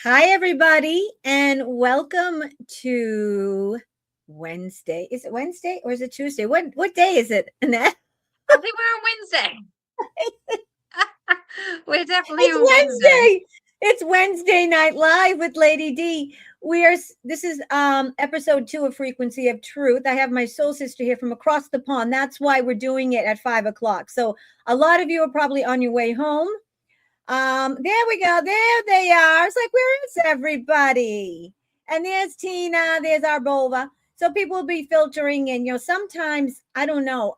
Hi, everybody, and welcome to Wednesday. Is it Wednesday or is it Tuesday? What day is it, Annette? I think we're on Wednesday. We're definitely It's on Wednesday. Wednesday. It's Wednesday Night Live with Lady D. This is episode 2 of Frequency of Truth. I have my soul sister here from across the pond. That's why we're doing it at 5 o'clock. So a lot of you are probably on your way home. There we go. There they are. It's like, where is everybody? And there's Tina. There's our Bova. So people will be filtering in. Sometimes I don't know.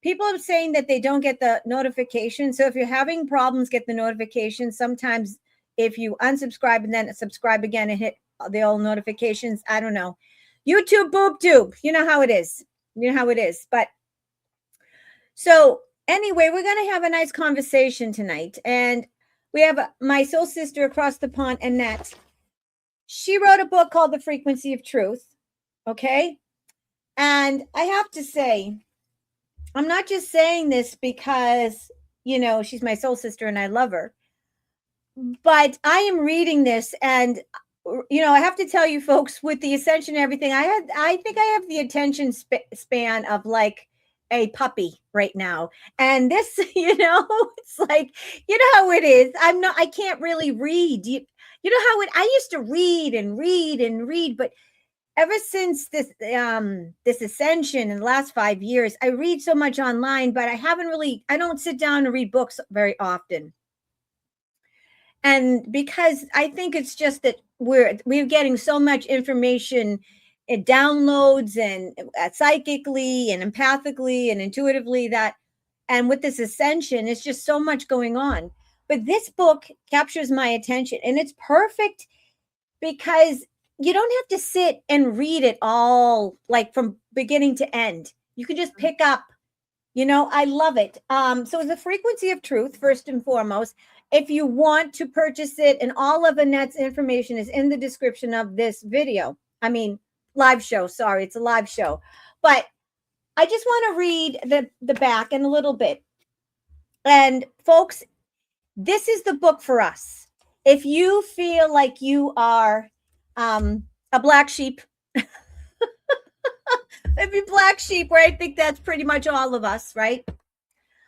People are saying that they don't get the notification. So if you're having problems, get the notification. Sometimes if you unsubscribe and then subscribe again and hit the old notifications, I don't know. YouTube, boob tube. You know how it is. You know how it is. But so anyway, we're going to have a nice conversation tonight. And we have my soul sister across the pond, Annette. She wrote a book called The Frequency of Truth. Okay. And I have to say, I'm not just saying this because, she's my soul sister and I love her. But I am reading this and, I have to tell you folks, with the ascension and everything, I think I have the attention span of like a puppy right now. And this, it's like, you know how it is. I can't really read. You know how I used to read and read and read, but ever since this ascension in the last 5 years, I read so much online, but I don't sit down and read books very often. And because I think it's just that we're getting so much information, it downloads and psychically and empathically and intuitively and with this ascension, it's just so much going on. But this book captures my attention, and it's perfect because you don't have to sit and read it all like from beginning to end. You can just pick up. I love it. So the Frequency of Truth, first and foremost. If you want to purchase it, and all of Annette's information is in the description of this video. I mean, live show. Sorry, it's a live show. But I just want to read the back in a little bit. And folks, this is the book for us. If you feel like you are a black sheep, if you're black sheep, right? I think that's pretty much all of us, right?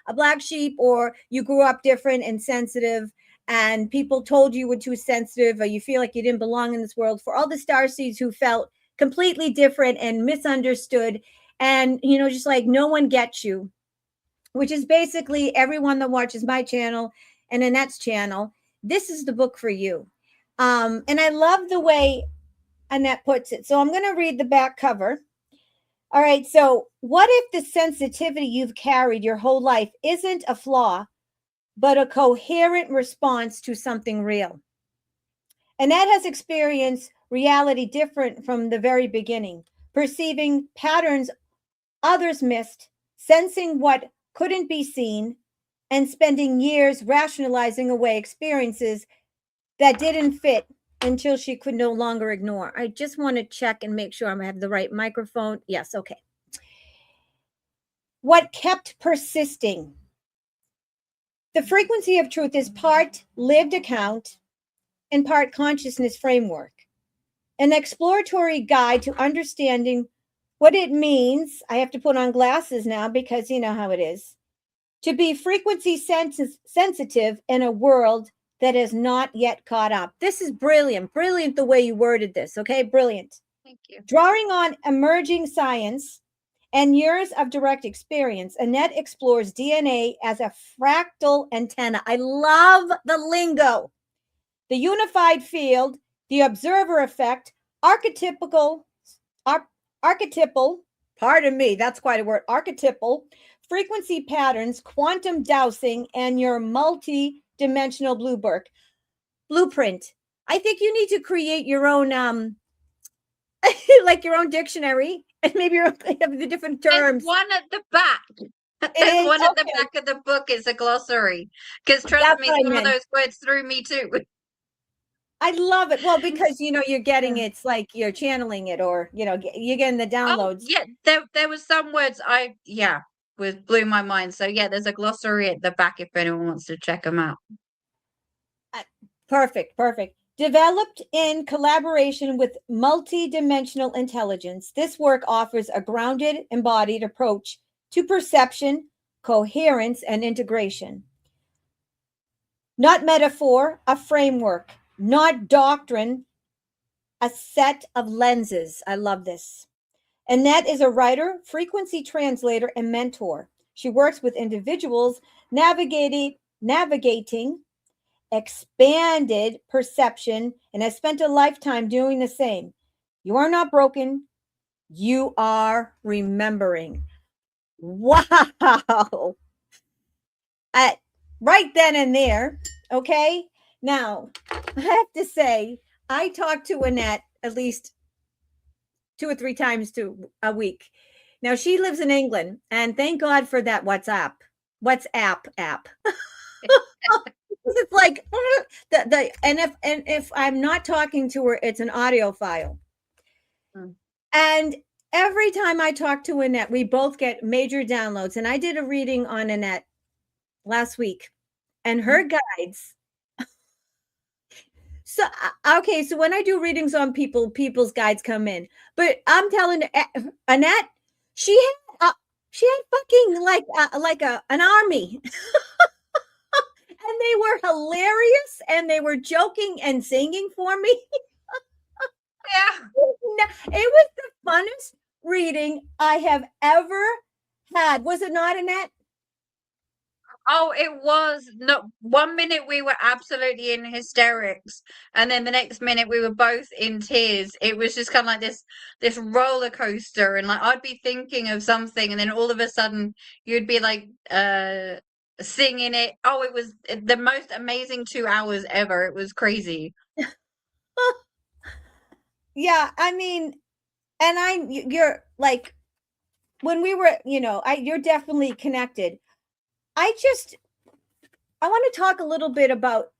A black sheep, or you grew up different and sensitive and people told you were too sensitive, or you feel like you didn't belong in this world. For all the starseeds who felt completely different and misunderstood, and just like no one gets you, which is basically everyone that watches my channel and Annette's channel, this is the book for you. And I love the way Annette puts it. So I'm going to read the back cover. All right, so what if the sensitivity you've carried your whole life isn't a flaw, but a coherent response to something real? Annette has experienced reality different from the very beginning, perceiving patterns others missed, sensing what couldn't be seen, and spending years rationalizing away experiences that didn't fit until she could no longer ignore. I just want to check and make sure I have the right microphone. Yes, okay. What kept persisting? The Frequency of Truth is part lived account and part consciousness framework, an exploratory guide to understanding what it means. I have to put on glasses now because you know how it is to be frequency sensitive in a world that has not yet caught up. This is brilliant. Brilliant the way you worded this. Okay, brilliant. Thank you. Drawing on emerging science and years of direct experience, Annette explores DNA as a fractal antenna. I love the lingo. The unified field, the observer effect, archetypal, pardon me, that's quite a word, archetypal, frequency patterns, quantum dowsing, and your multi-dimensional blueprint. I think you need to create your own like your own dictionary, and maybe you have the different terms. There's one at the back. There's one at the back of the book. It's a glossary. Because trust me, some of those words threw me too. I love it. Well, because you're getting it's like you're channeling it, or you're getting the downloads. Oh, yeah, there was some words blew my mind. So yeah, there's a glossary at the back if anyone wants to check them out. Perfect. Developed in collaboration with multidimensional intelligence, this work offers a grounded, embodied approach to perception, coherence, and integration. Not metaphor, a framework. Not doctrine, a set of lenses. I love this. Annette is a writer, frequency translator, and mentor. She works with individuals navigating expanded perception and has spent a lifetime doing the same. You are not broken. You are remembering. Wow. Right then and there. Okay. Now, I have to say, I talk to Annette at least 2 or 3 times a week. Now, she lives in England, and thank God for that WhatsApp app. It's like and if I'm not talking to her, it's an audio file. And every time I talk to Annette, we both get major downloads. And I did a reading on Annette last week, and her guides. So okay, so when I do readings on people's guides come in, but I'm telling Annette, she had fucking like an army. And they were hilarious, and they were joking and singing for me. Yeah. It was the funnest reading I have ever had. Was it not, Annette? Oh, it was. No, 1 minute we were absolutely in hysterics, and then the next minute we were both in tears. It was just kind of like this roller coaster, and like I'd be thinking of something, and then all of a sudden you'd be like singing it. Oh, it was the most amazing 2 hours ever. It was crazy. Yeah, I mean, and you're like, when we were, you're definitely connected. I want to talk a little bit about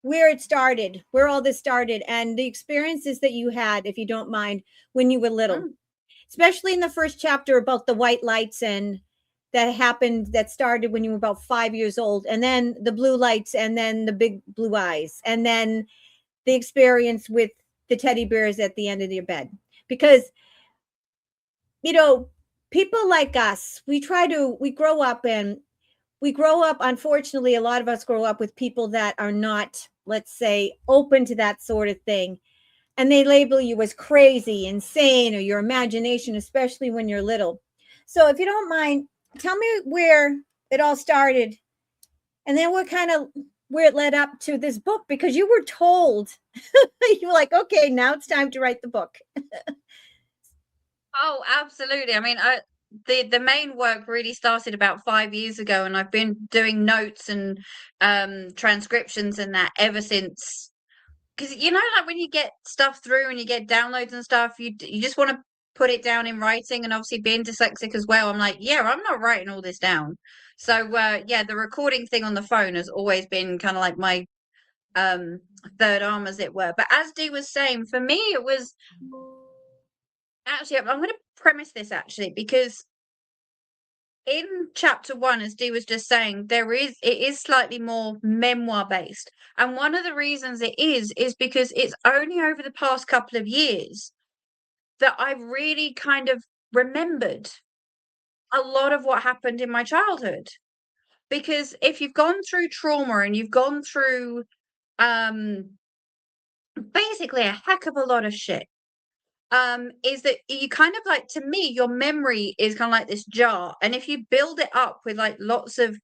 where it started, where all this started, and the experiences that you had, if you don't mind, when you were little, especially in the first chapter about the white lights and that started when you were about 5 years old, and then the blue lights, and then the big blue eyes, and then the experience with the teddy bears at the end of your bed. Because, people like us, we grow up, unfortunately, a lot of us grow up with people that are not, let's say, open to that sort of thing. And they label you as crazy, insane, or your imagination, especially when you're little. So if you don't mind, tell me where it all started, and then where it led up to this book, because you were told, you were like, okay, now it's time to write the book. Oh, absolutely. I mean, the main work really started about 5 years ago, and I've been doing notes and transcriptions and that ever since. Because like when you get stuff through and you get downloads and stuff, you just want to put it down in writing. And obviously, being dyslexic as well, I'm like, yeah, I'm not writing all this down. So yeah, the recording thing on the phone has always been kind of like my third arm, as it were. But as Dee was saying, for me, it was actually, I'm going to premise this actually, because in chapter 1, as Dee was just saying, it is slightly more memoir based. And one of the reasons it is because it's only over the past couple of years that I've really kind of remembered a lot of what happened in my childhood. Because if you've gone through trauma and you've gone through basically a heck of a lot of shit, is that you kind of like, to me, your memory is kind of like this jar, and if you build it up with like lots of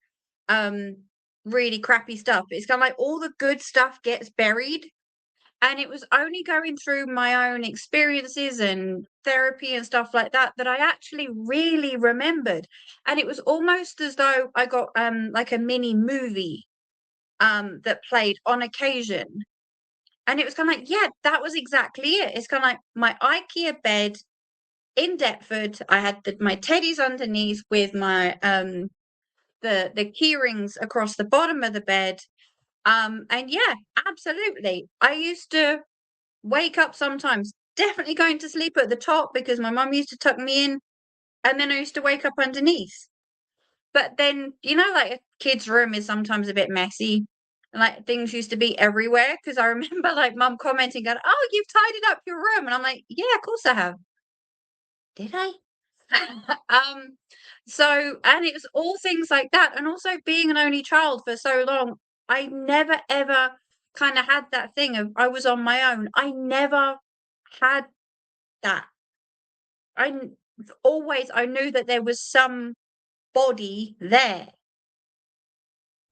really crappy stuff, it's kind of like all the good stuff gets buried. And it was only going through my own experiences and therapy and stuff like that that I actually really remembered. And it was almost as though I got like a mini movie that played on occasion. And it was kind of like, yeah, that was exactly it. It's kind of like my IKEA bed in Deptford. I had my teddies underneath with my the key rings across the bottom of the bed. And yeah, absolutely. I used to wake up sometimes, definitely going to sleep at the top because my mum used to tuck me in, and then I used to wake up underneath. But then, like a kid's room is sometimes a bit messy. And like things used to be everywhere, because I remember like mum commenting, going, "Oh, you've tidied up your room," and I'm like, "Yeah, of course I have." Did I? So, and it was all things like that, and also being an only child for so long, I never ever kind of had that thing of I was on my own. I never had that. Always I knew that there was somebody there,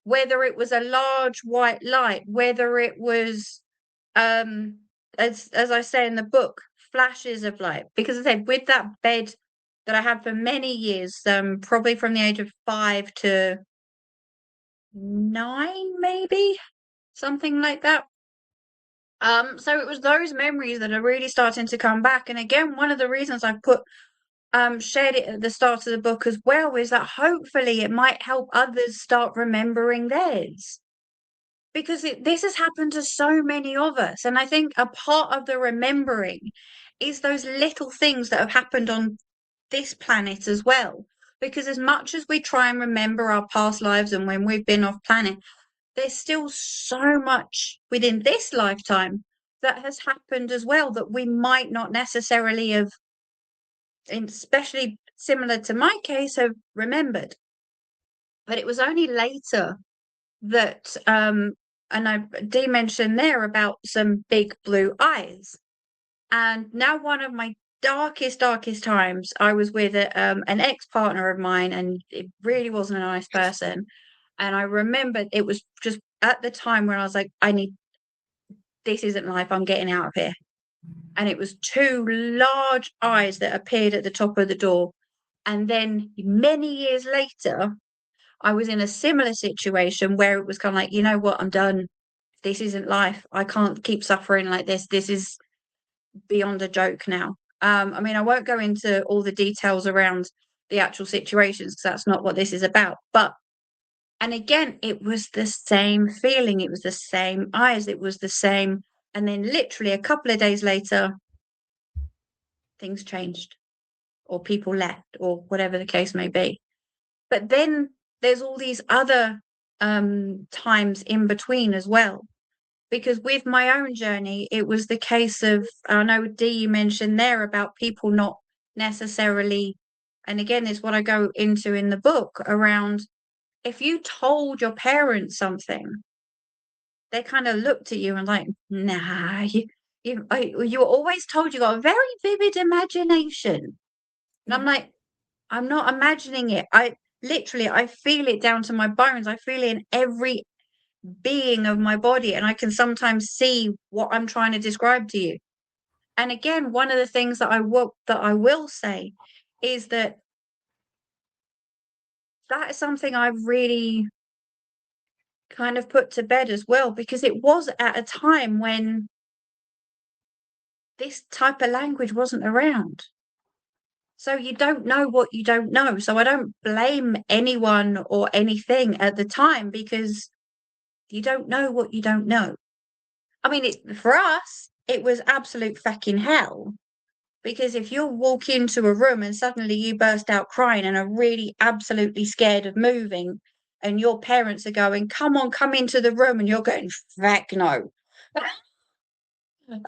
whether it was a large white light, whether it was, um, as I say in the book, flashes of light. Because I said with that bed that I had for many years, probably from the age of 5 to 9, maybe something like that. So it was those memories that are really starting to come back. And again, one of the reasons I shared it at the start of the book as well is that hopefully it might help others start remembering theirs, because this has happened to so many of us. And I think a part of the remembering is those little things that have happened on this planet as well. Because as much as we try and remember our past lives and when we've been off planet, there's still so much within this lifetime that has happened as well that we might not necessarily have, especially similar to my case, have remembered. But it was only later that, and Dee mentioned there about some big blue eyes. And now one of my darkest times, I was with an ex-partner of mine, and it really wasn't a nice person. And I remember it was just at the time when I was like, this isn't life, I'm getting out of here. And it was 2 large eyes that appeared at the top of the door. And then many years later, I was in a similar situation where it was kind of like, you know what, I'm done. This isn't life. I can't keep suffering like this. This is beyond a joke now. I mean, I won't go into all the details around the actual situations because that's not what this is about. But, and again, it was the same feeling. It was the same eyes. It was the same. And then literally a couple of days later, things changed, or people left, or whatever the case may be. But then there's all these other times in between as well. Because with my own journey, it was the case of, I know Dee, you mentioned there about people not necessarily, and again, it's what I go into in the book around, if you told your parents something, they kind of looked at you and like, nah, you were always told you got a very vivid imagination. And I'm like, I'm not imagining it. I feel it down to my bones. I feel it in every being of my body, and I can sometimes see what I'm trying to describe to you. And again, one of the things that I will say is that is something I've really kind of put to bed as well, because it was at a time when this type of language wasn't around. So you don't know what you don't know. So I don't blame anyone or anything at the time, because you don't know what you don't know. I mean, for us, it was absolute fucking hell. Because if you walk into a room and suddenly you burst out crying and are really absolutely scared of moving, and your parents are going, "Come on, come into the room," and you're going, "Fuck no."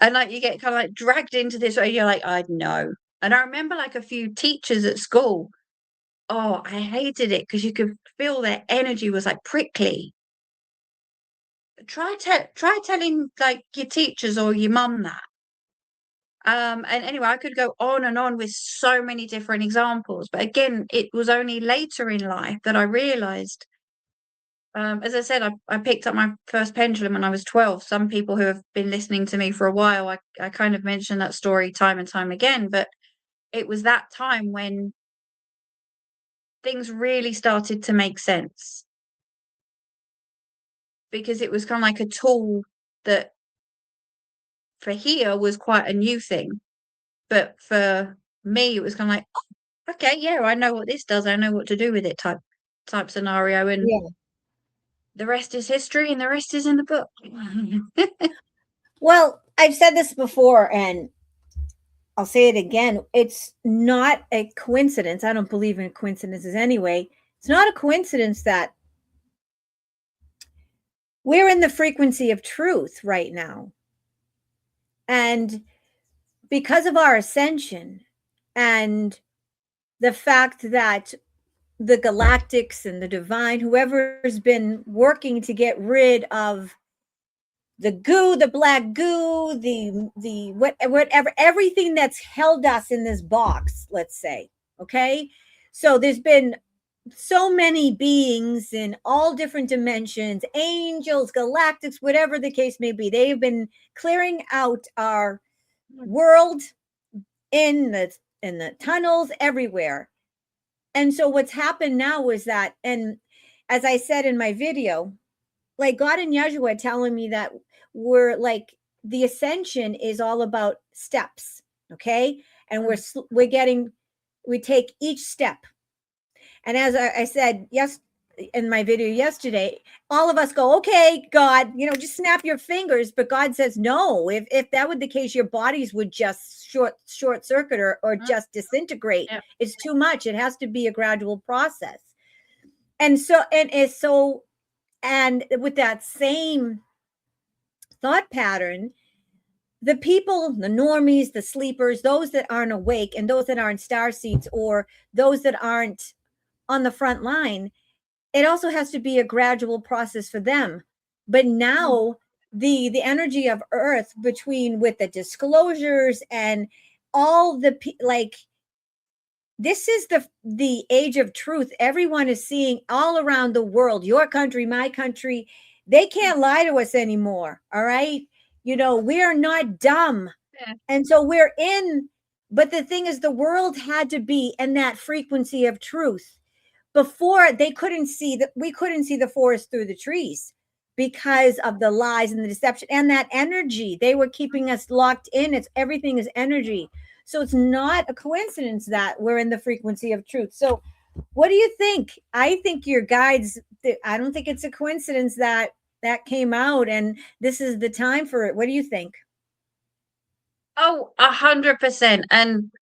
And like you get kind of like dragged into this way, you're like, "I know." And I remember like a few teachers at school, oh, I hated it because you could feel their energy was like prickly. Try telling like your teachers or your mum that. And anyway, I could go on and on with so many different examples, but again, it was only later in life that I realized, as I said, I picked up my first pendulum when I was 12. Some people who have been listening to me for a while, I kind of mention that story time and time again, but it was that time when things really started to make sense, because it was kind of like a tool that for here was quite a new thing, but for me, it was kind of like, oh, okay, yeah, I know what this does. I know what to do with it type scenario. And Yeah. the rest is history, and the rest is in the book. Well, I've said this before and I'll say it again. It's not a coincidence. I don't believe in coincidences anyway. It's not a coincidence that we're in the frequency of truth right now. And because of our ascension and the fact that the galactics and the divine, whoever's been working to get rid of the goo, the black goo, the whatever, everything that's held us in this box, let's say, okay? So there's been so many beings in all different dimensions, angels, galactics, whatever the case may be. They have been clearing out our world in the tunnels everywhere. And so what's happened now is that, and as I said in my video, like God and Yeshua telling me that we're like, the ascension is all about steps, okay? And we take each step. And as I said in my video yesterday, all of us go, okay, God, just snap your fingers. But God says, no, if that were the case, your bodies would just short circuit or just disintegrate. Yeah. It's too much. It has to be a gradual process. And with that same thought pattern, the people, the normies, the sleepers, those that aren't awake and those that aren't star seeds or those that aren't on the front line, it also has to be a gradual process for them. But now the energy of Earth with the disclosures and all this is the age of truth. Everyone is seeing all around the world, your country, my country. They can't lie to us anymore. All right. We are not dumb. Yeah. And so but the thing is, the world had to be in that frequency of truth. Before, we couldn't see the forest through the trees because of the lies and the deception and that energy. They were keeping us locked in. Everything is energy. So it's not a coincidence that we're in the frequency of truth. So what do you think? I think your guides, I don't think it's a coincidence that came out and this is the time for it. What do you think? Oh, 100%. And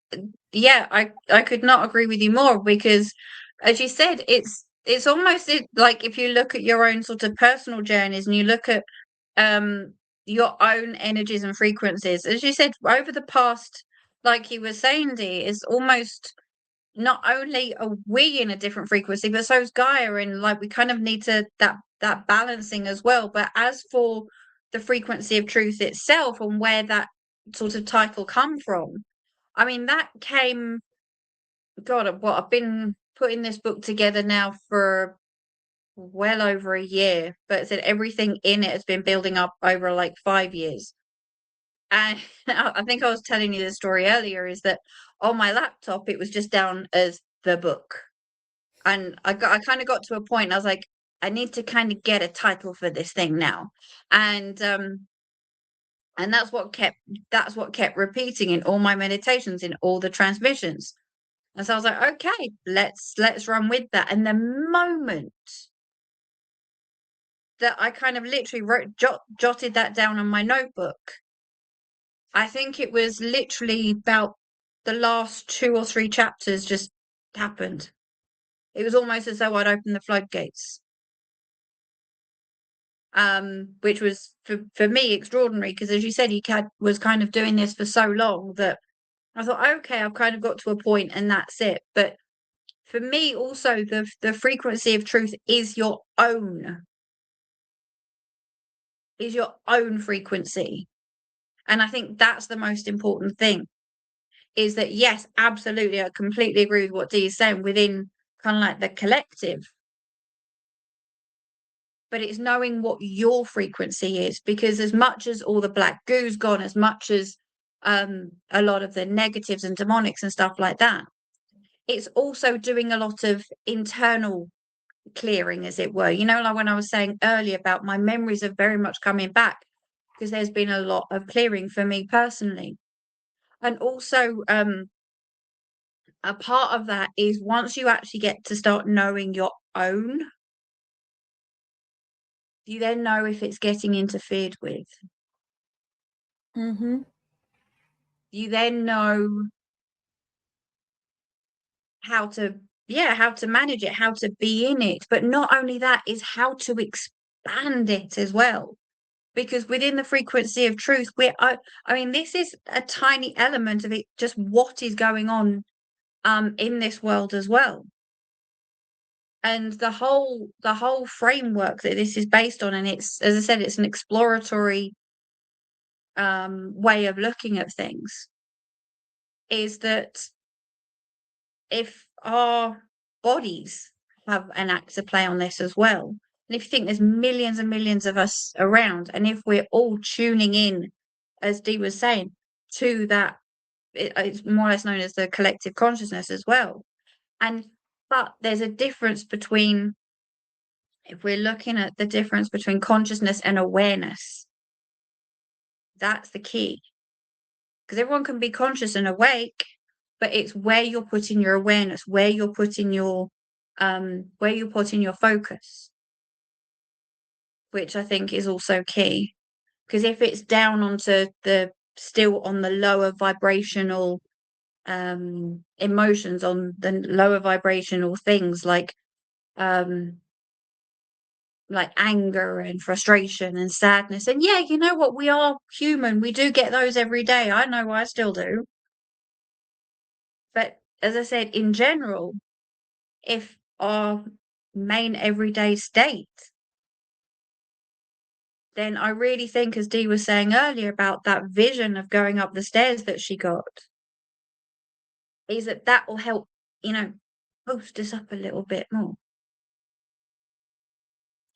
yeah, I could not agree with you more because, as you said, it's almost like if you look at your own sort of personal journeys and you look at your own energies and frequencies, as you said, over the past, like you were saying, Dee, is almost not only are we in a different frequency, but so is Gaia, and like we kind of need to that balancing as well. But as for the frequency of truth itself and where that sort of title come from, I mean that came, God, what, I've been putting this book together now for well over a year, but it said everything in it has been building up over like 5 years. And I think I was telling you the story earlier, is that on my laptop it was just down as the book, and I kind of got to a point, I was like, I need to kind of get a title for this thing now, and that's what kept repeating in all my meditations, in all the transmissions. And so I was like, okay, let's run with that. And the moment that I kind of literally jotted that down on my notebook, I think it was literally about the last 2 or 3 chapters just happened. It was almost as though I'd opened the floodgates. Which was for me extraordinary, because as you said, he was kind of doing this for so long that I thought, okay, I've kind of got to a point and that's it. But for me also, the frequency of truth is your own frequency. And I think that's the most important thing, is that, yes, absolutely, I completely agree with what Dee is saying within kind of like the collective, but it's knowing what your frequency is, because as much as all the black goo's gone, as much as a lot of the negatives and demonics and stuff like that, it's also doing a lot of internal clearing, as it were. Like when I was saying earlier about my memories are very much coming back, because there's been a lot of clearing for me personally. And also a part of that is, once you actually get to start knowing your own, you then know if it's getting interfered with. Mm-hmm. You then know how to manage it, how to be in it. But not only that, is how to expand it as well. Because within the frequency of truth, I mean, this is a tiny element of it, just what is going on in this world as well. And the whole framework that this is based on, and it's, as I said, it's an exploratory way of looking at things, is that if our bodies have an act to play on this as well, and if you think there's millions and millions of us around, and if we're all tuning in, as Dee was saying, to that, it's more or less known as the collective consciousness as well. But there's a difference between, if we're looking at the difference between consciousness and awareness, that's the key. Because everyone can be conscious and awake, but it's where you're putting your awareness, where you're putting your focus, which I think is also key. Because if it's down onto still on the lower vibrational emotions, on the lower vibrational things like anger and frustration and sadness, and yeah, you know what, we are human, we do get those every day. I know I still do. But as I said, in general, if our main everyday state, then I really think, as Dee was saying earlier about that vision of going up the stairs that she got, is that will help, boost us up a little bit more.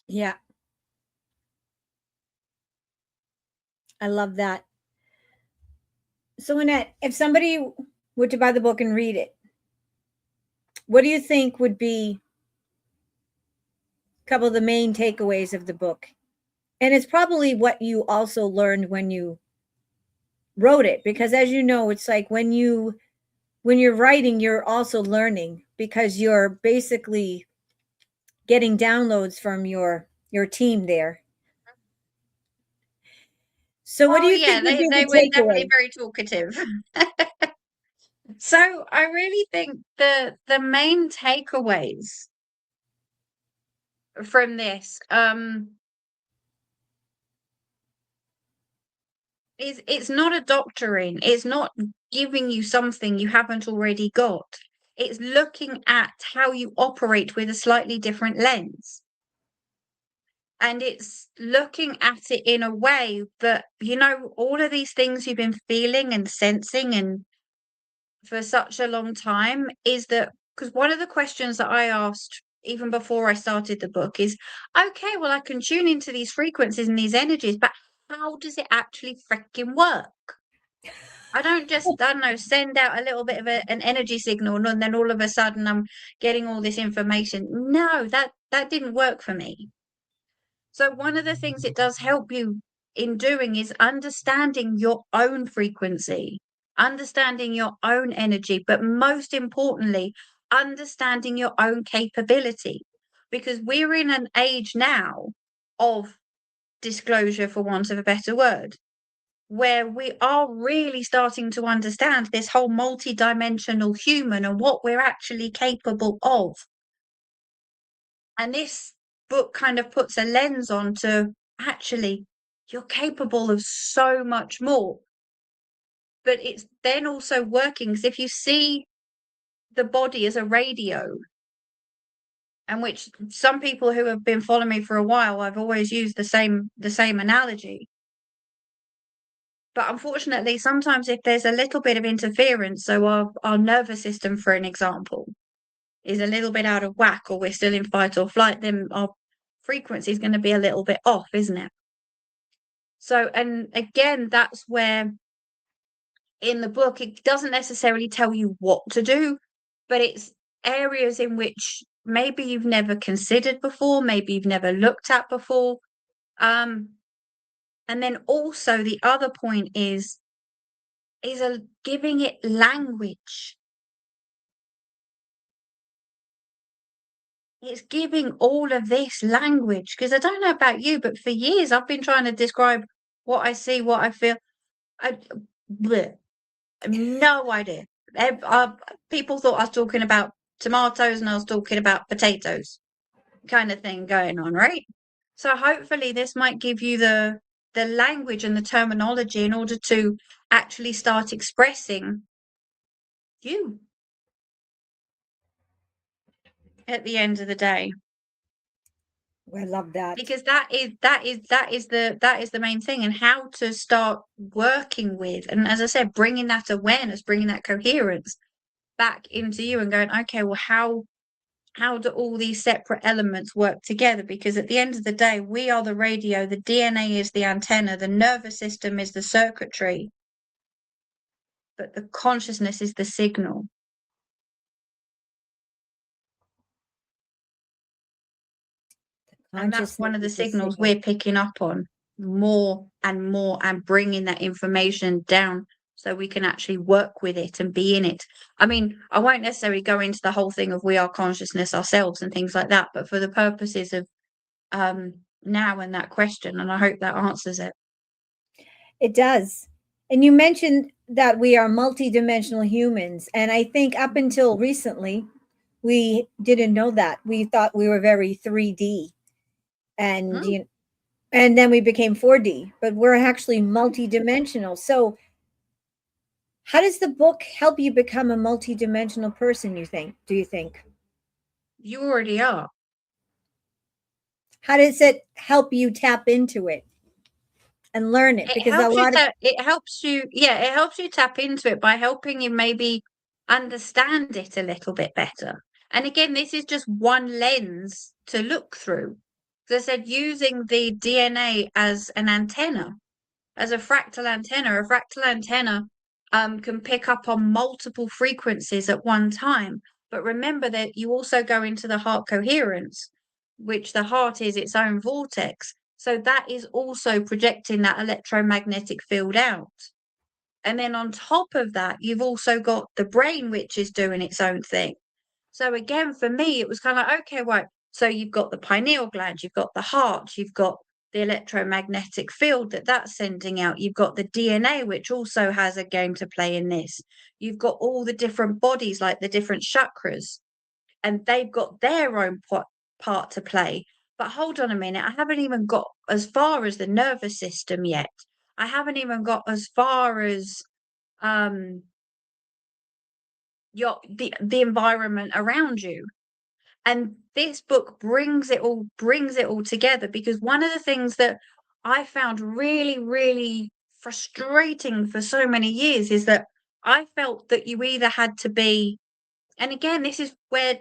Yeah. I love that. So, Annette, if somebody were to buy the book and read it, what do you think would be a couple of the main takeaways of the book? And it's probably what you also learned when you wrote it, because as you know, it's like when you're writing, you're also learning, because you're basically getting downloads from your team there. So what do you think would be they the were definitely takeaway? very talkative. So I really think the main takeaways from this is, it's not a doctoring, it's not giving you something you haven't already got. It's looking at how you operate with a slightly different lens. And it's looking at it in a way that, all of these things you've been feeling and sensing and for such a long time, is that, because one of the questions that I asked even before I started the book is, okay, well, I can tune into these frequencies and these energies, but how does it actually freaking work? I don't just, I don't know, send out a little bit of an energy signal and then all of a sudden I'm getting all this information. No, that didn't work for me. So one of the things it does help you in doing is understanding your own frequency, understanding your own energy, but most importantly, understanding your own capability. Because we're in an age now of disclosure, for want of a better word, where we are really starting to understand this whole multi-dimensional human and what we're actually capable of. And this book kind of puts a lens on to, actually, you're capable of so much more. But it's then also working, because if you see the body as a radio, and which some people who have been following me for a while, I've always used the same analogy. But unfortunately, sometimes if there's a little bit of interference, so our nervous system, for an example, is a little bit out of whack, or we're still in fight or flight, then our frequency is going to be a little bit off, isn't it? So, and again, that's where in the book, it doesn't necessarily tell you what to do, but it's areas in which maybe you've never considered before, maybe you've never looked at before. And then also the other point is giving it language. It's giving all of this language, because I don't know about you, but for years I've been trying to describe what I see, what I feel. No idea. People thought I was talking about tomatoes and I was talking about potatoes, kind of thing going on, right? So hopefully this might give you the language and the terminology in order to actually start expressing you at the end of the day. I love that. Because that is the main thing, and how to start working with, and as I said, bringing that awareness, bringing that coherence back into you and going, okay, well, how do all these separate elements work together? Because at the end of the day, we are the radio, the DNA is the antenna, the nervous system is the circuitry, but the consciousness is the signal. And that's one of the signals we're picking up on more and more, and bringing that information down so we can actually work with it and be in it. I mean, I won't necessarily go into the whole thing of we are consciousness ourselves and things like that, but for the purposes of now and that question, and I hope that answers it. It does. And you mentioned that we are multidimensional humans. And I think up until recently, we didn't know that. We thought we were very 3D. And and then we became 4D, but we're actually multidimensional. So how does the book help you become a multidimensional person, you think? Do you think? You already are. How does it help you tap into it and learn it? Because it helps you tap into it by helping you maybe understand it a little bit better. And again, this is just one lens to look through. As I said, using the DNA as an antenna, as a fractal antenna can pick up on multiple frequencies at one time. But remember that you also go into the heart coherence, which the heart is its own vortex. So that is also projecting that electromagnetic field out. And then on top of that, you've also got the brain, which is doing its own thing. So again, for me, it was kind of like, okay, right. So you've got the pineal gland, you've got the heart, you've got the electromagnetic field that's sending out. You've got the DNA, which also has a game to play in this. You've got all the different bodies, like the different chakras, and they've got their own part to play. But hold on a minute, I haven't even got as far as the nervous system yet. I haven't even got as far as the environment around you. And this book brings it all together, because one of the things that I found really, really frustrating for so many years is that I felt that you either had to be, and again, this is where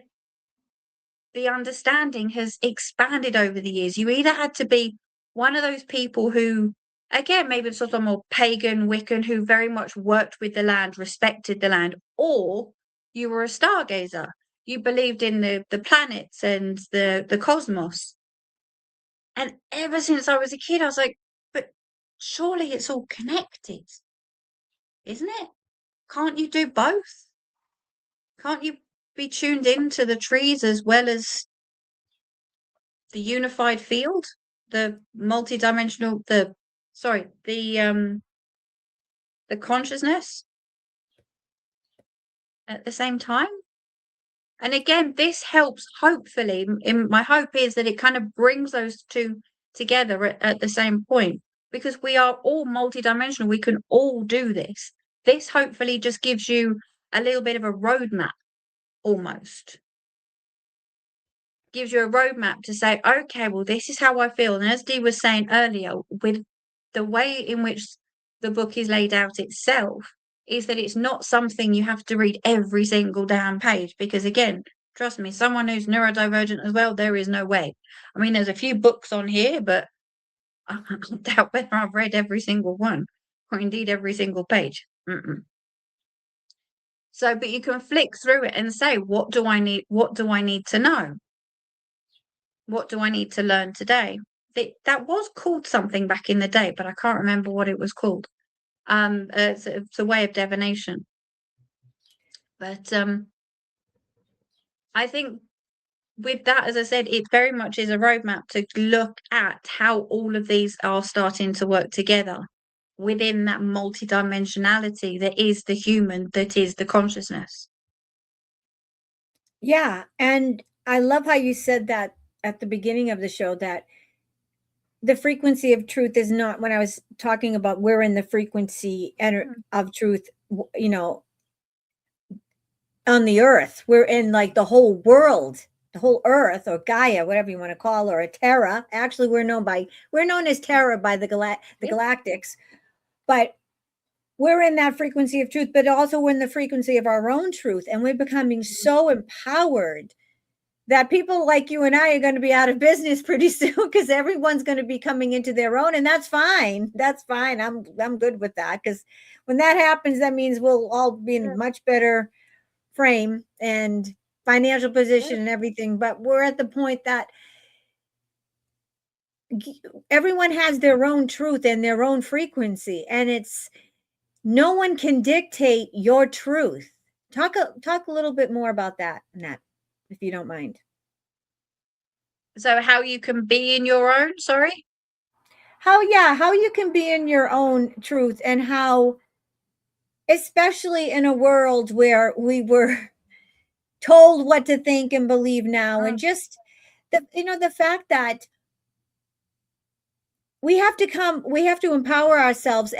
the understanding has expanded over the years. You either had to be one of those people who, again, maybe sort of more pagan, Wiccan, who very much worked with the land, respected the land, or you were a stargazer. You believed in the planets and the cosmos. And ever since I was a kid, I was like, but surely it's all connected, isn't it? Can't you do both? Can't you be tuned into the trees as well as the unified field, the multidimensional, the consciousness at the same time? And again, this helps, hopefully, my hope is that it kind of brings those two together at the same point, because we are all multidimensional. We can all do this. This hopefully just gives you a little bit of a roadmap, almost. Gives you a roadmap to say, okay, well, this is how I feel. And as Dee was saying earlier, with the way in which the book is laid out itself, is that it's not something you have to read every single damn page, because again, trust me, someone who's neurodivergent as well, there is no way. I mean, there's a few books on here, but I doubt whether I've read every single one, or indeed every single page. So, but you can flick through it and say, what do I need? What do I need to know? What do I need to learn today? That was called something back in the day, but I can't remember what it was called. It's a way of divination. But I think with that, as I said, it very much is a roadmap to look at how all of these are starting to work together within that multidimensionality that is the human, that is the consciousness. Yeah. And I love how you said that at the beginning of the show, that the frequency of truth is not, when I was talking about we're in the frequency of truth, you know, on the earth. We're in like the whole world, the whole earth, or Gaia, whatever you want to call her, or Terra. Actually, we're known as Terra by the galactics, but we're in that frequency of truth, but also we're in the frequency of our own truth. And we're becoming so empowered that people like you and I are going to be out of business pretty soon, because everyone's going to be coming into their own. And that's fine. That's fine. I'm good with that, because when that happens, that means we'll all be in a much better frame and financial position and everything. But we're at the point that everyone has their own truth and their own frequency, and it's no one can dictate your truth. Talk a little bit more about that, Annette, if you don't mind. So how you can be in your own, sorry? How you can be in your own truth, and how, especially in a world where we were told what to think and believe now, and just the fact that we have to empower ourselves,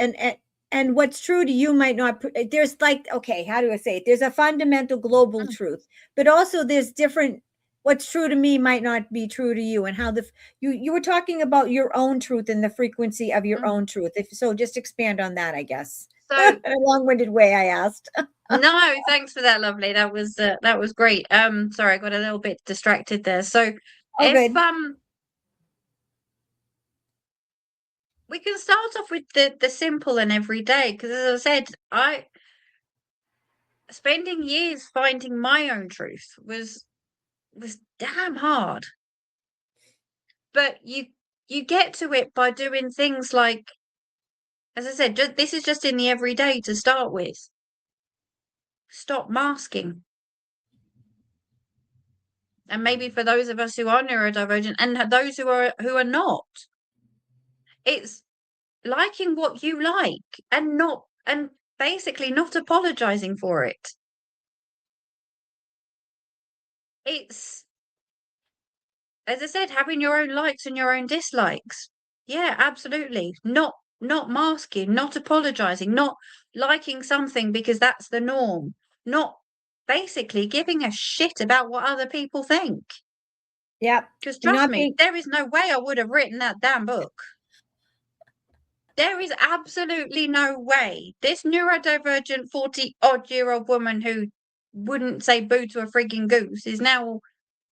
and what's true to you might not, there's like, okay, how do I say it? There's a fundamental global truth, but also there's different, what's true to me might not be true to you, and how you were talking about your own truth and the frequency of your own truth. If so, just expand on that, I guess. So In a long-winded way, I asked. no, thanks for that, lovely. That was great. Sorry, I got a little bit distracted there. So if Good. we can start off with the simple and everyday, because as I said, spending years finding my own truth was damn hard. But you get to it by doing things like, as I said, this is just in the everyday to start with. Stop masking. And maybe for those of us who are neurodivergent and those who are not, it's liking what you like and basically not apologizing for it. It's, as I said, having your own likes and your own dislikes. Yeah, absolutely. Not masking, not apologizing, not liking something because that's the norm, not basically giving a shit about what other people think. Yep. Because trust me, there is no way I would have written that damn book. There is absolutely no way. This neurodivergent 40-odd-year-old woman who wouldn't say boo to a frigging goose is now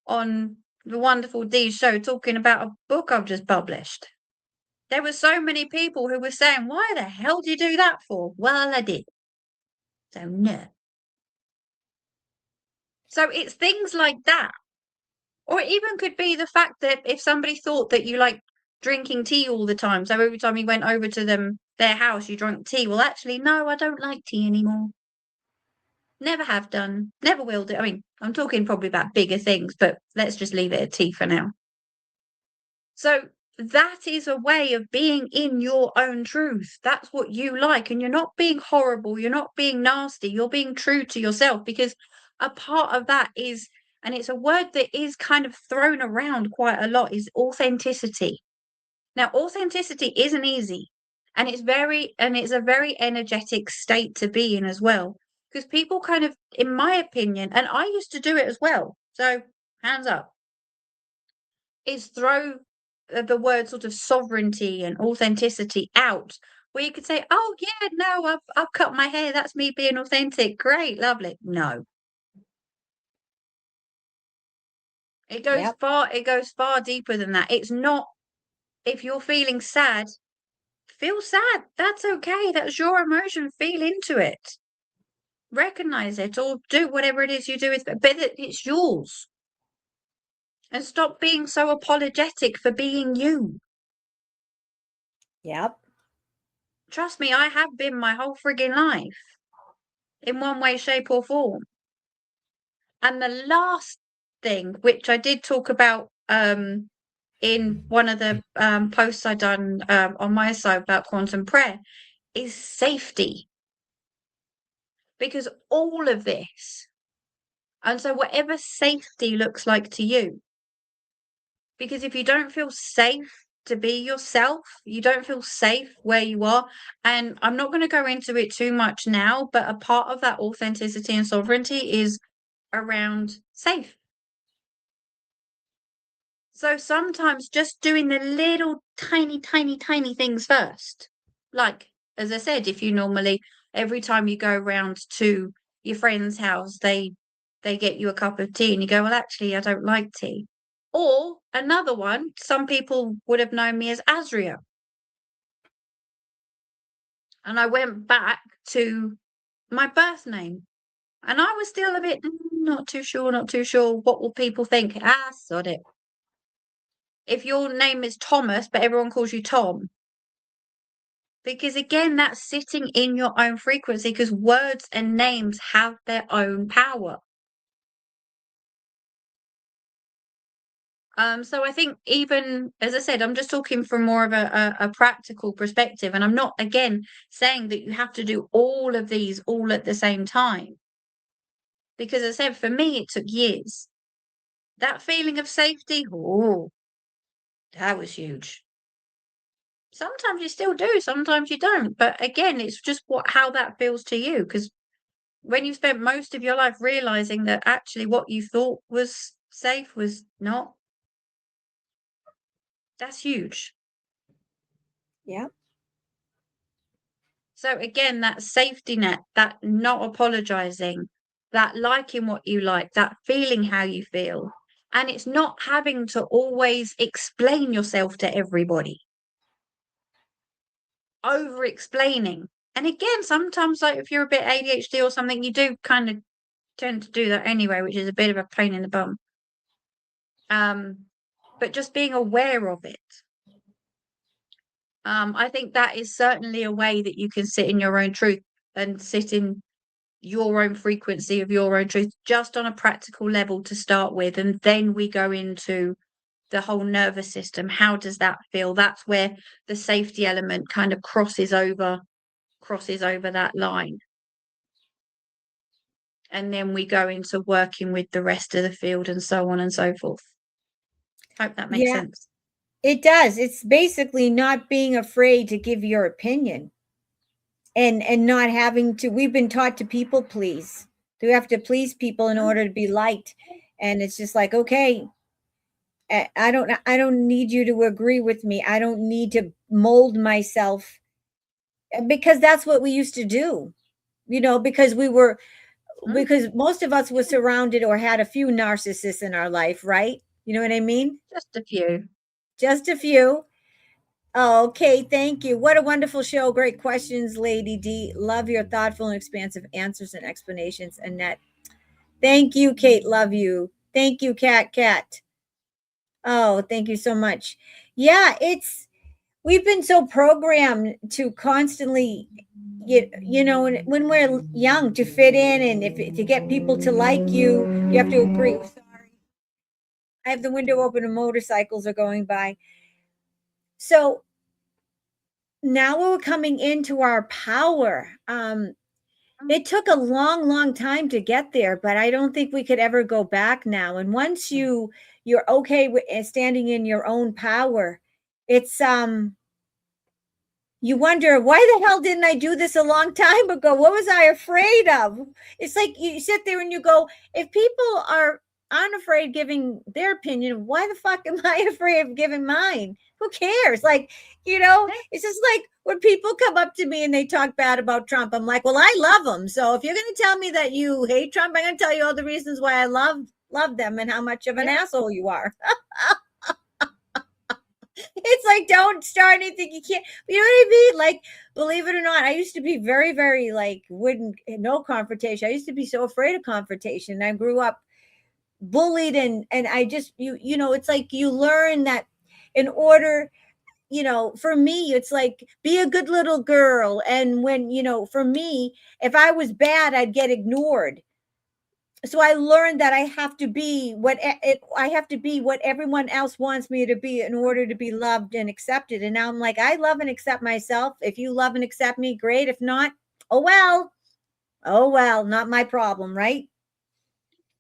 on the wonderful Dee's show talking about a book I've just published. There were so many people who were saying, why the hell do you do that for? Well, I did. So, no. So it's things like that. Or it even could be the fact that if somebody thought that you like drinking tea all the time, so every time you went over to their house, you drank tea. Well, actually, no, I don't like tea anymore. Never have done. Never will do. I mean, I'm talking probably about bigger things, but let's just leave it at tea for now. So that is a way of being in your own truth. That's what you like. And you're not being horrible. You're not being nasty. You're being true to yourself, because a part of that is, and it's a word that is kind of thrown around quite a lot, is authenticity. Now, authenticity isn't easy, and it's a very energetic state to be in as well. Because people kind of, in my opinion, and I used to do it as well, so hands up, is throw the word sort of sovereignty and authenticity out, where you could say, oh yeah, no, I've cut my hair, that's me being authentic, great, lovely. No, it goes far deeper than that. It's not, if you're feeling sad, feel sad, that's okay, that's your emotion, feel into it, recognize it, or do whatever it is you do, but it's yours. And stop being so apologetic for being you. Yep. Trust me, I have been my whole frigging life, in one way, shape, or form. And the last thing, which I did talk about in one of the posts I done on my side about quantum prayer, is safety. Because all of this, and so whatever safety looks like to you, because if you don't feel safe to be yourself. You don't feel safe where you are. And I'm not going to go into it too much now, but a part of that authenticity and sovereignty is around safe. So sometimes just doing the little tiny, tiny, tiny things first. Like, as I said, if you normally, every time you go round to your friend's house, they get you a cup of tea and you go, well, actually, I don't like tea. Or another one, some people would have known me as Azria. And I went back to my birth name. And I was still a bit, not too sure, not too sure. What will people think? Ah, sod it. If your name is Thomas, but everyone calls you Tom. Because again, that's sitting in your own frequency, because words and names have their own power. So I think, even as I said, I'm just talking from more of a practical perspective, and I'm not, again, saying that you have to do all of these all at the same time. Because as I said, for me, it took years. That feeling of safety, oh, that was huge. Sometimes you still do, sometimes you don't. But again, it's just how that feels to you. Because when you spent most of your life realizing that actually what you thought was safe was not, that's huge. Yeah. So again, that safety net, that not apologizing, that liking what you like, that feeling how you feel. And it's not having to always explain yourself to everybody. Over explaining. And again, sometimes, like, if you're a bit ADHD or something, you do kind of tend to do that anyway, which is a bit of a pain in the bum. But just being aware of it. I think that is certainly a way that you can sit in your own truth and sit in your own frequency of your own truth, just on a practical level to start with. And then we go into the whole nervous system. How does that feel? That's where the safety element kind of crosses over that line. And then we go into working with the rest of the field and so on and so forth. Hope that makes sense. It does. It's basically not being afraid to give your opinion, and not having to. We've been taught to people please. We have to please people in order to be liked. And it's just like, okay, I don't need you to agree with me. I don't need to mold myself, because that's what we used to do. Because because most of us were surrounded or had a few narcissists in our life, right? You know what I mean? Just a few. Just a few. Oh, okay, thank you. What a wonderful show. Great questions, Lady D. Love your thoughtful and expansive answers and explanations, Annette. Thank you, Kate. Love you. Thank you, Cat. Oh, thank you so much. Yeah, we've been so programmed to constantly when we're young, to fit in, and to get people to like you, you have to agree. Sorry, I have the window open and motorcycles are going by. So now we're coming into our power. It took a long time to get there, but I don't think we could ever go back now. And once you're okay with standing in your own power, it's you wonder, why the hell didn't I do this a long time ago? What was I afraid of? It's like you sit there and you go, if people aren't afraid giving their opinion, why the fuck am I afraid of giving mine? Who cares? Like, it's just like when people come up to me and they talk bad about Trump, I'm like, well, I love him. So if you're going to tell me that you hate Trump, I'm going to tell you all the reasons why I love them and how much of an asshole you are. It's like, don't start anything you can't. You know what I mean? Like, believe it or not, I used to be very, very like no confrontation. I used to be so afraid of confrontation. I grew up bullied, and I just it's like you learn that in order, for me, it's like, be a good little girl. And when for me, if I was bad, I'd get ignored. So I learned that I have to be what everyone else wants me to be in order to be loved and accepted. And now I'm like, I love and accept myself. If you love and accept me, great. If not, oh well, not my problem, right?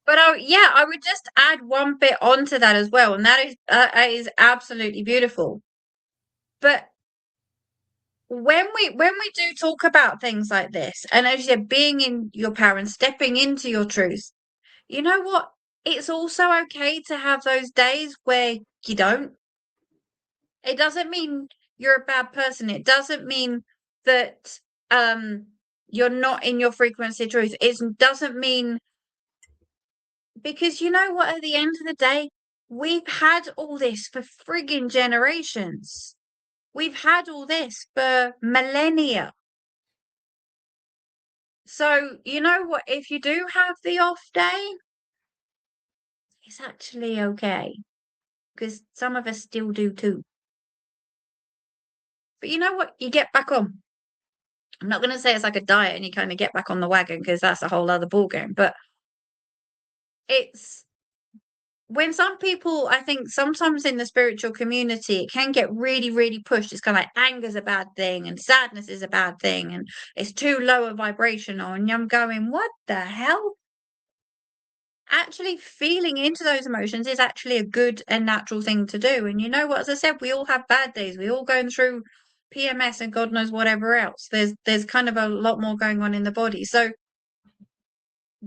But I would just add one bit onto that as well, and that is absolutely beautiful. But when we do talk about things like this, and as you said, being in your power and stepping into your truth, you know what? It's also okay to have those days where you don't. It doesn't mean you're a bad person. It doesn't mean that you're not in your frequency truth. It doesn't mean, because you know what, at the end of the day, we've had all this for frigging generations. We've had all this for millennia. So, you know what, if you do have the off day, it's actually okay. Because some of us still do too. But you know what? You get back on. I'm not going to say it's like a diet and you kind of get back on the wagon, because that's a whole other ballgame. But it's when some people, I think sometimes in the spiritual community, it can get really, really pushed. It's kind of like anger's a bad thing and sadness is a bad thing and it's too low a vibrational. And I'm going, what the hell? Actually feeling into those emotions is actually a good and natural thing to do. And you know what, as I said, we all have bad days. We all going through PMS and God knows whatever else. There's kind of a lot more going on in the body. So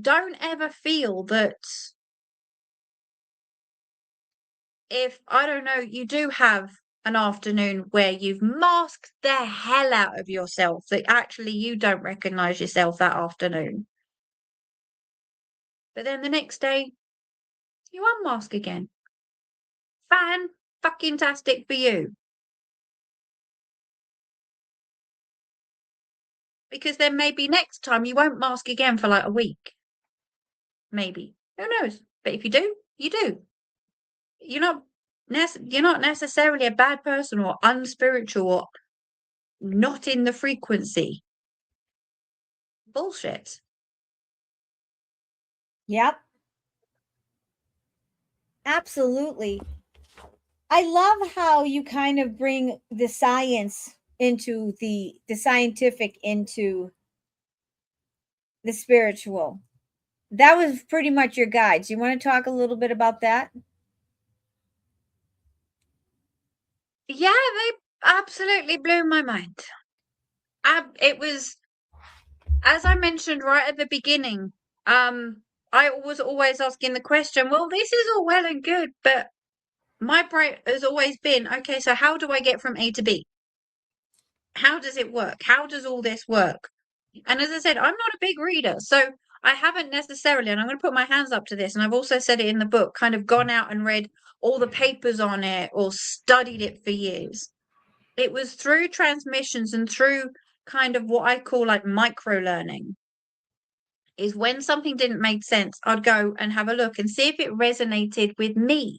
don't ever feel that if, I don't know, you do have an afternoon where you've masked the hell out of yourself, that actually you don't recognize yourself that afternoon. But then the next day, you unmask again. Fan-fucking-tastic for you. Because then maybe next time you won't mask again for like a week. Maybe. Who knows? But if you do, you do. You're not necessarily a bad person or unspiritual or not in the frequency. Bullshit. Yep. Absolutely. I love how you kind of bring the science into the scientific into the spiritual. That was pretty much your guide. Do you want to talk a little bit about that? Yeah, they absolutely blew my mind. It was, as I mentioned right at the beginning, I was always asking the question, well, this is all well and good, but my brain has always been, okay, so how do I get from A to B? How does it work? How does all this work? And as I said, I'm not a big reader, so I haven't necessarily, and I'm going to put my hands up to this, and I've also said it in the book, kind of gone out and read all the papers on it or studied it for years. It was through transmissions and through kind of what I call like micro learning, is when something didn't make sense, I'd go and have a look and see if it resonated with me.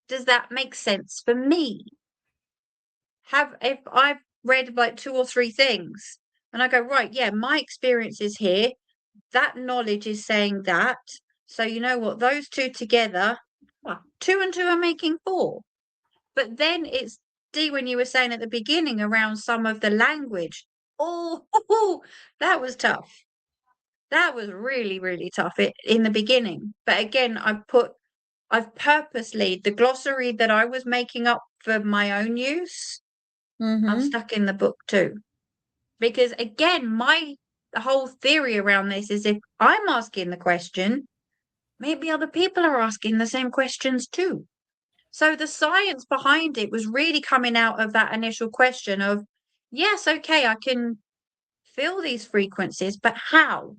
Does that make sense for me? If I've read like 2 or 3 things and I go, right, yeah, my experience is here. That knowledge is saying that. So you know what? Those two together, well, 2 and 2 are making 4. But then it's D, when you were saying at the beginning around some of the language. Oh, that was tough. That was really, really tough in the beginning. But again, I've purposely, the glossary that I was making up for my own use, I'm stuck in the book too. Because again, the whole theory around this is if I'm asking the question, maybe other people are asking the same questions too. So the science behind it was really coming out of that initial question of, yes, okay, I can feel these frequencies, but how?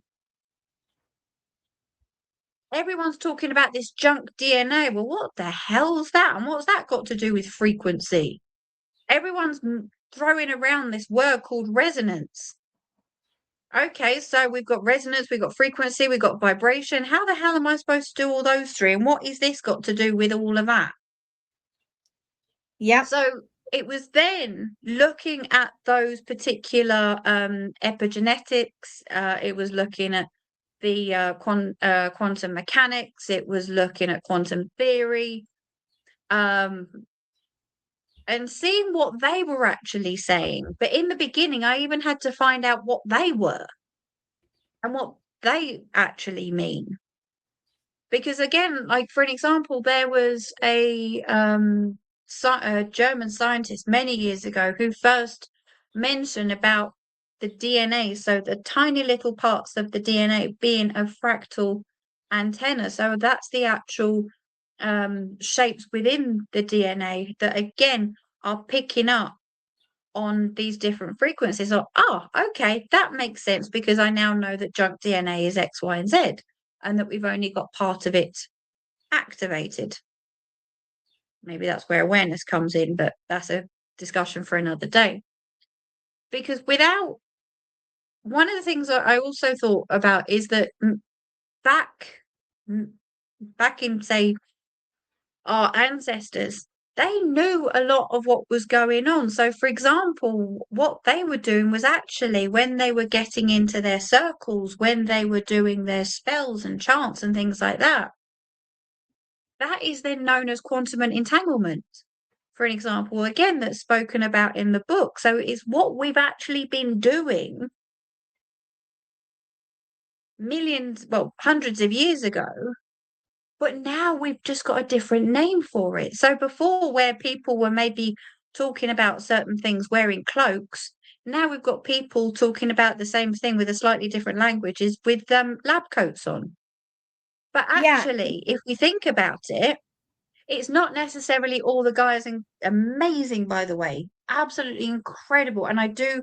Everyone's talking about this junk DNA. Well, what the hell's that? And what's that got to do with frequency? Everyone's throwing around this word called resonance. Okay, so we've got resonance, we've got frequency, we've got vibration. How the hell am I supposed to do all those 3? And what is this got to do with all of that? Yeah. So it was then looking at those particular epigenetics. It was looking at the quantum mechanics. It was looking at quantum theory, and seeing what they were actually saying. But in the beginning, I even had to find out what they were and what they actually mean. Because again, like for an example, there was a German scientist many years ago who first mentioned about the DNA, so the tiny little parts of the DNA being a fractal antenna. So that's the actual shapes within the DNA that again are picking up on these different frequencies. Or, okay, that makes sense because I now know that junk DNA is X, Y, and Z, and that we've only got part of it activated. Maybe that's where awareness comes in, but that's a discussion for another day. Because without one of the things that I also thought about is that back in, say, our ancestors, they knew a lot of what was going on. So, for example, what they were doing was actually when they were getting into their circles, when they were doing their spells and chants and things like that, that is then known as quantum entanglement, for an example, again, that's spoken about in the book. So it's what we've actually been doing hundreds of years ago, but now we've just got a different name for it. So before, where people were maybe talking about certain things wearing cloaks, now we've got people talking about the same thing with a slightly different languages with lab coats on. But actually, if we think about it, it's not necessarily all the guys, and amazing, by the way, absolutely incredible. And I do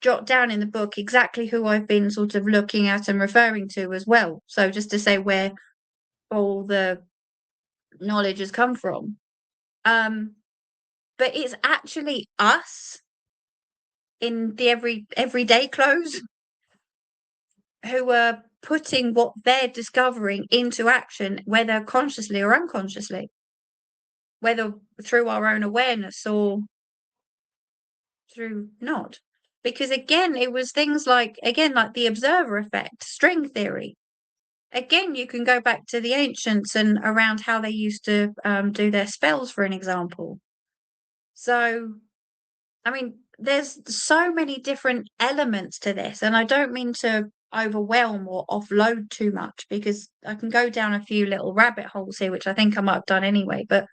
jot down in the book exactly who I've been sort of looking at and referring to as well. So just to say where all the knowledge has come from. But it's actually us in the everyday clothes who are putting what they're discovering into action, whether consciously or unconsciously, whether through our own awareness or through not. Because again, it was things like the observer effect, string theory. Again, you can go back to the ancients and around how they used to do their spells, for an example. So, I mean, there's so many different elements to this, and I don't mean to overwhelm or offload too much because I can go down a few little rabbit holes here, which I think I might have done anyway, but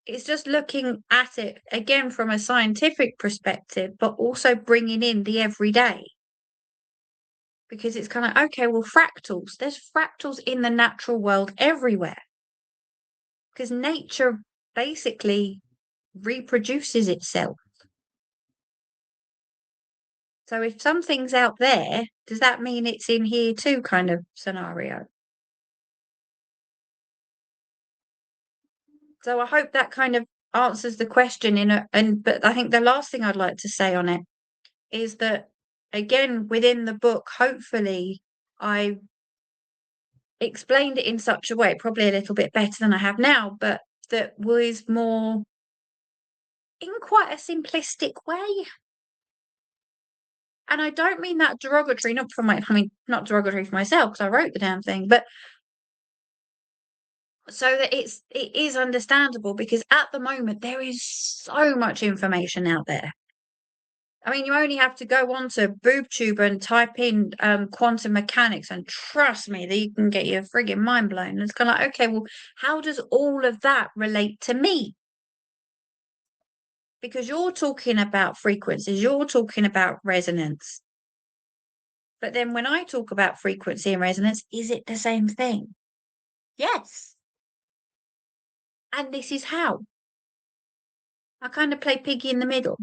it's just looking at it again from a scientific perspective, but also bringing in the everyday. Because it's kind of, okay, well, fractals, there's fractals in the natural world everywhere. Because nature basically reproduces itself. So if something's out there, does that mean it's in here too, kind of scenario? So I hope that kind of answers the question but I think the last thing I'd like to say on it is that, again, within the book, hopefully I explained it in such a way, probably a little bit better than I have now, but that was more in quite a simplistic way. And I don't mean that derogatory, not not derogatory for myself, because I wrote the damn thing, but so that it is understandable, because at the moment there is so much information out there. I mean, you only have to go on to BoobTube and type in quantum mechanics, and trust me, that you can get your frigging mind blown. And it's kind of like, okay, well, how does all of that relate to me? Because you're talking about frequencies, you're talking about resonance. But then when I talk about frequency and resonance, is it the same thing? Yes. And this is how. I kind of play piggy in the middle.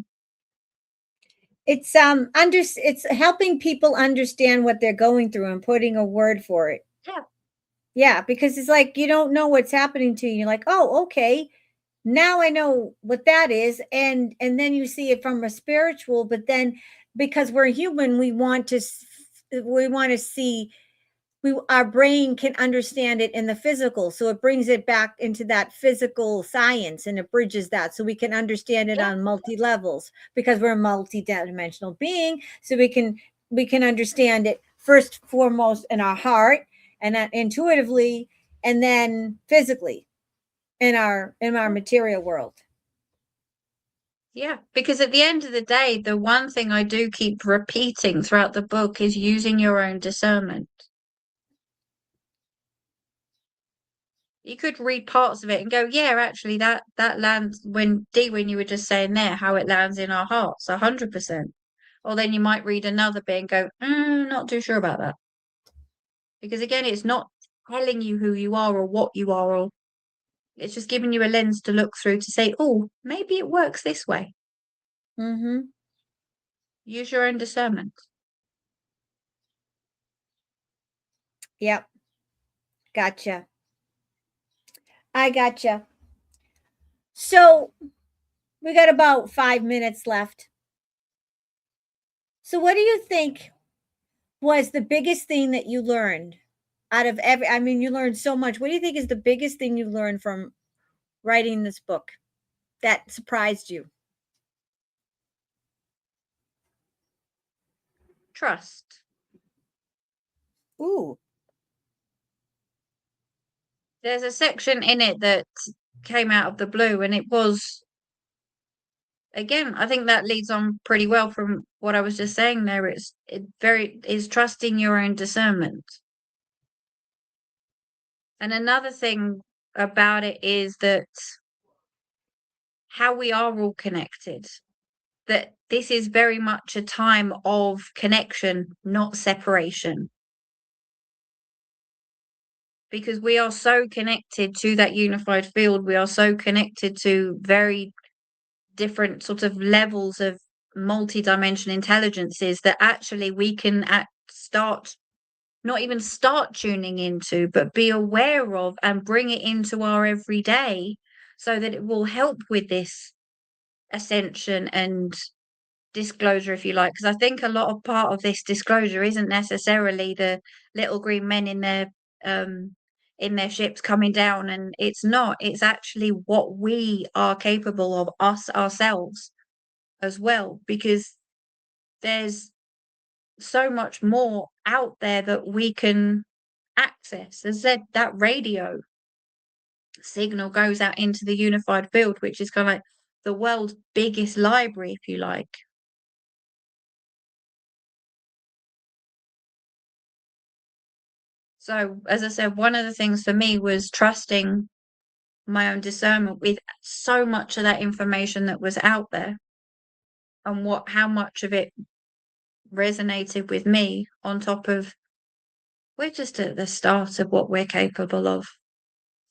It's it's helping people understand what they're going through and putting a word for it. Yeah. Yeah, because it's like you don't know what's happening to you. You're like, oh, okay. Now I know what that is. And then you see it from a spiritual, but then because we're human, we want to see our brain can understand it in the physical, so it brings it back into that physical science and it bridges that so we can understand it on multi levels, because we're a multi-dimensional being. So we can understand it first foremost in our heart, and that intuitively, and then physically in our material world. Yeah, because at the end of the day, the one thing I do keep repeating throughout the book is using your own discernment. You could read parts of it and go, yeah, actually that lands when you were just saying there, how it lands in our hearts, 100%. Or then you might read another bit and go, not too sure about that. Because again, it's not telling you who you are or what you are, or it's just giving you a lens to look through to say, oh, maybe it works this way. Mm-hmm. Use your own discernment. Yep. Gotcha. I gotcha. So we got about 5 minutes left. So what do you think was the biggest thing that you learned out of you learned so much. What do you think is the biggest thing you learned from writing this book that surprised you? Trust. Ooh. There's a section in it that came out of the blue, and it was, again, I think that leads on pretty well from what I was just saying there. It's trusting your own discernment. And another thing about it is that how we are all connected, that this is very much a time of connection, not separation. Because we are so connected to that unified field. We are so connected to very different sort of levels of multi-dimensional intelligences that actually we can not even start tuning into, but be aware of and bring it into our everyday so that it will help with this ascension and disclosure, if you like. Because I think a lot of part of this disclosure isn't necessarily the little green men in their ships coming down, and it's not. It's actually what we are capable of, ourselves as well, because there's so much more out there that we can access. As I said, that radio signal goes out into the unified field, which is kind of like the world's biggest library, if you like. So, as I said, one of the things for me was trusting my own discernment with so much of that information that was out there, and how much of it resonated with me, on top of we're just at the start of what we're capable of.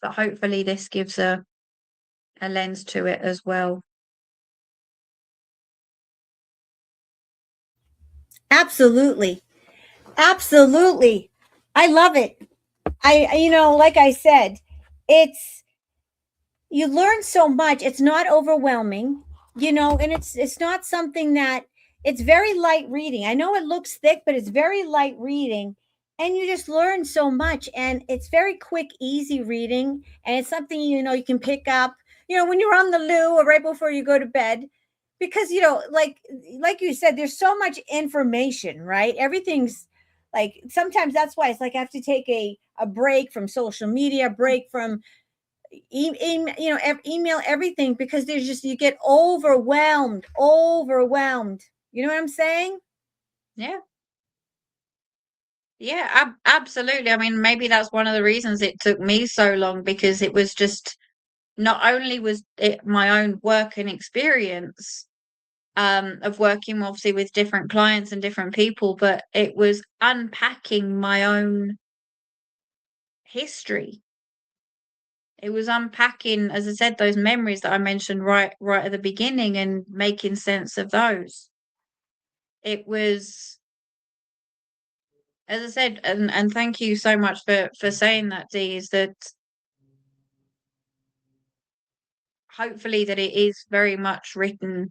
But hopefully this gives a lens to it as well. Absolutely. Absolutely. I love it. Like I said, it's you learn so much. It's not overwhelming, and it's not something that it's very light reading. I know it looks thick, but it's very light reading, and you just learn so much, and it's very quick, easy reading, and it's something you can pick up, when you're on the loo or right before you go to bed, because like you said, there's so much information, right? Everything's like, sometimes that's why it's like I have to take a break from social media, break from email, everything, because there's just, you get overwhelmed. You know what I'm saying? Yeah. Yeah, absolutely. I mean, maybe that's one of the reasons it took me so long, because it was just, not only was it my own work and experience of working obviously with different clients and different people, but it was unpacking my own history. It was unpacking, as I said, those memories that I mentioned right at the beginning, and making sense of those. It was, as I said, and thank you so much for saying that, Dee, is that hopefully that it is very much written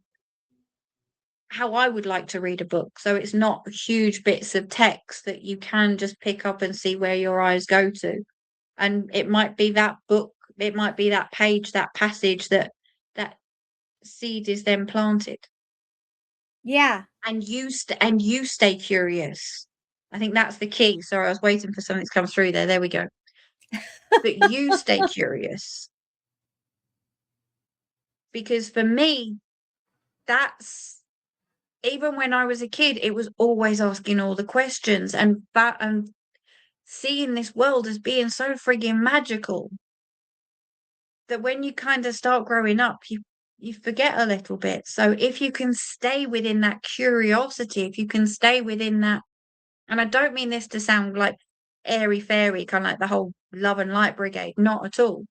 how I would like to read a book. So it's not huge bits of text that you can just pick up and see where your eyes go to. And it might be that book, it might be that page, that passage, that seed is then planted. Yeah. And you stay curious. I think that's the key. Sorry, I was waiting for something to come through there. There we go. But you stay curious. Because for me, that's, even when I was a kid, it was always asking all the questions, and seeing this world as being so frigging magical. that when you kind of start growing up, you forget a little bit. So if you can stay within that curiosity, if you can stay within that, and I don't mean this to sound like airy fairy, kind of like the whole love and light brigade, not at all.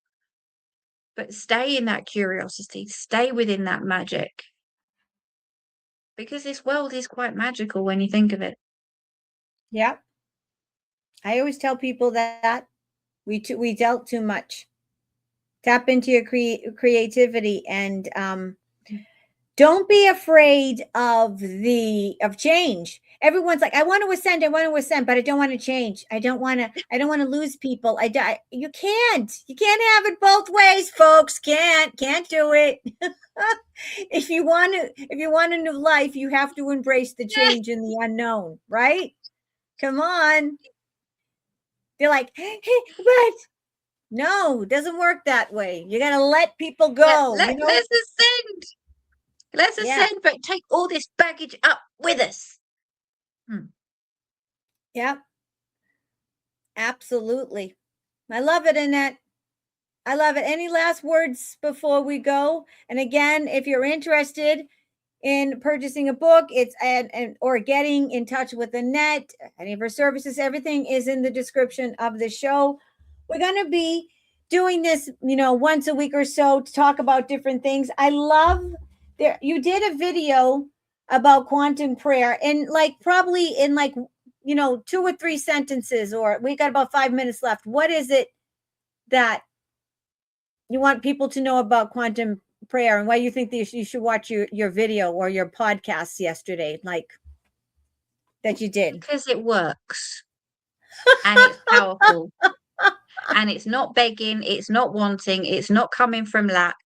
But stay in that curiosity, stay within that magic. Because this world is quite magical when you think of it. Yeah. I always tell people that we dealt too much. Tap into your creativity, and don't be afraid of change. Everyone's like, I want to ascend, but I don't want to change. I don't want to lose people. You can't have it both ways, folks. Can't do it. If you want a new life, you have to embrace the change and the unknown, right? Come on. They're like, hey, but no, it doesn't work that way. You got to let people go. Let's ascend. Let's ascend, but take all this baggage up with us. Yep. Absolutely. I love it, Annette. I love it. Any last words before we go? And again, if you're interested in purchasing a book, it's or getting in touch with Annette, any of her services, everything is in the description of the show. We're going to be doing this, once a week or so to talk about different things. I love there. You did a video about quantum prayer, and probably in 2 or 3 sentences, or we got about 5 minutes left. What is it that you want people to know about quantum prayer, and why you think you should watch your video or your podcast yesterday, that you did? Because it works. And it's powerful. And it's not begging, it's not wanting, it's not coming from lack.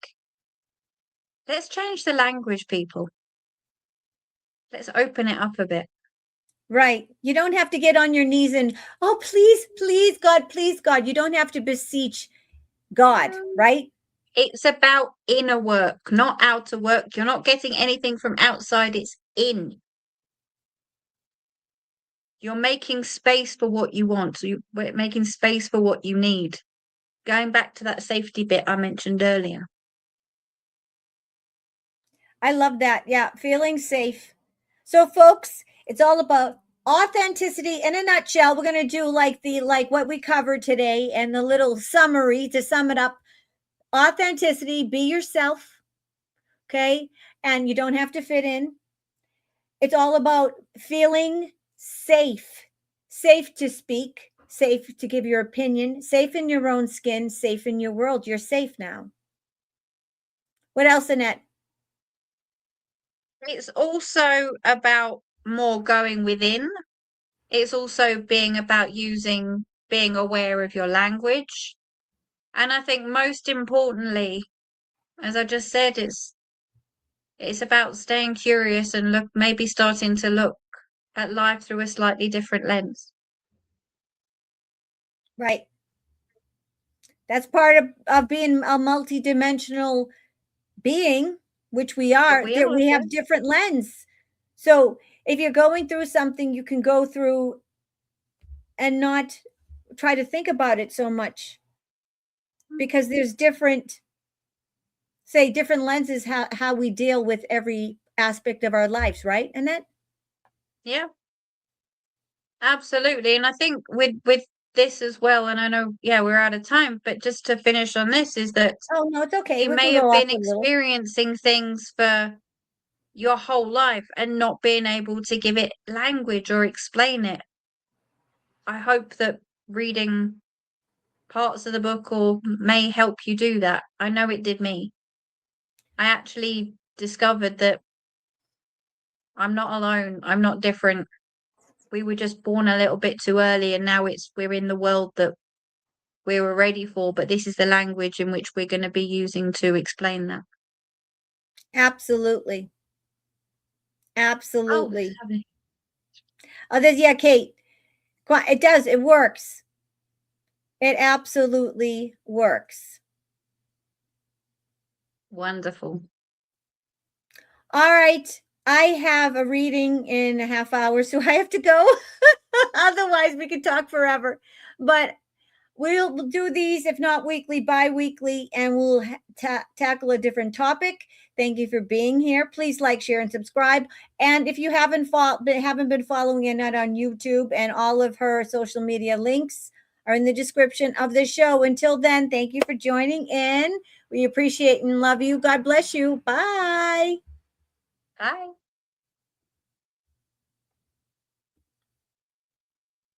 Let's change the language, people. Let's open it up a bit. Right. You don't have to get on your knees and, oh, please, God, please, God. You don't have to beseech God, right? It's about inner work, not outer work. You're not getting anything from outside, it's in. You're making space for what you want. So you're making space for what you need. Going back to that safety bit I mentioned earlier. I love that. Yeah, feeling safe. So, folks, it's all about authenticity in a nutshell. We're going to do what we covered today and the little summary to sum it up. Authenticity, be yourself, okay? And you don't have to fit in. It's all about feeling safe to speak, safe to give your opinion, safe in your own skin, safe in your world. You're safe now. What else, Annette? It's also about more going within. It's also being aware of your language. And I think most importantly, as I just said, it's about staying curious and maybe starting to look at life through a slightly different lens. Right. That's part of being a multidimensional being, which we are. We have different lens. So if you're going through something, you can go through and not try to think about it so much, because there's different lenses how we deal with every aspect of our lives, right, Annette? Yeah, absolutely. And I think with this as well, and I know, we're out of time, but just to finish on this is that oh no, it's okay. You may have been experiencing things for your whole life and not being able to give it language or explain it. I hope that reading parts of the book may help you do that. I know it did me. I actually discovered that I'm not alone. I'm not different. We were just born a little bit too early, and now we're in the world that we were ready for, but this is the language in which we're going to be using to explain that. Absolutely. Absolutely. Oh, yeah, Kate. It does. It works. It absolutely works. Wonderful. All right. I have a reading in a half hour, so I have to go. Otherwise, we could talk forever. But we'll do these, if not weekly, bi-weekly, and we'll tackle a different topic. Thank you for being here. Please like, share, and subscribe. And if you haven't been following Annette on YouTube, and all of her social media links are in the description of the show. Until then, thank you for joining in. We appreciate and love you. God bless you. Bye. Bye.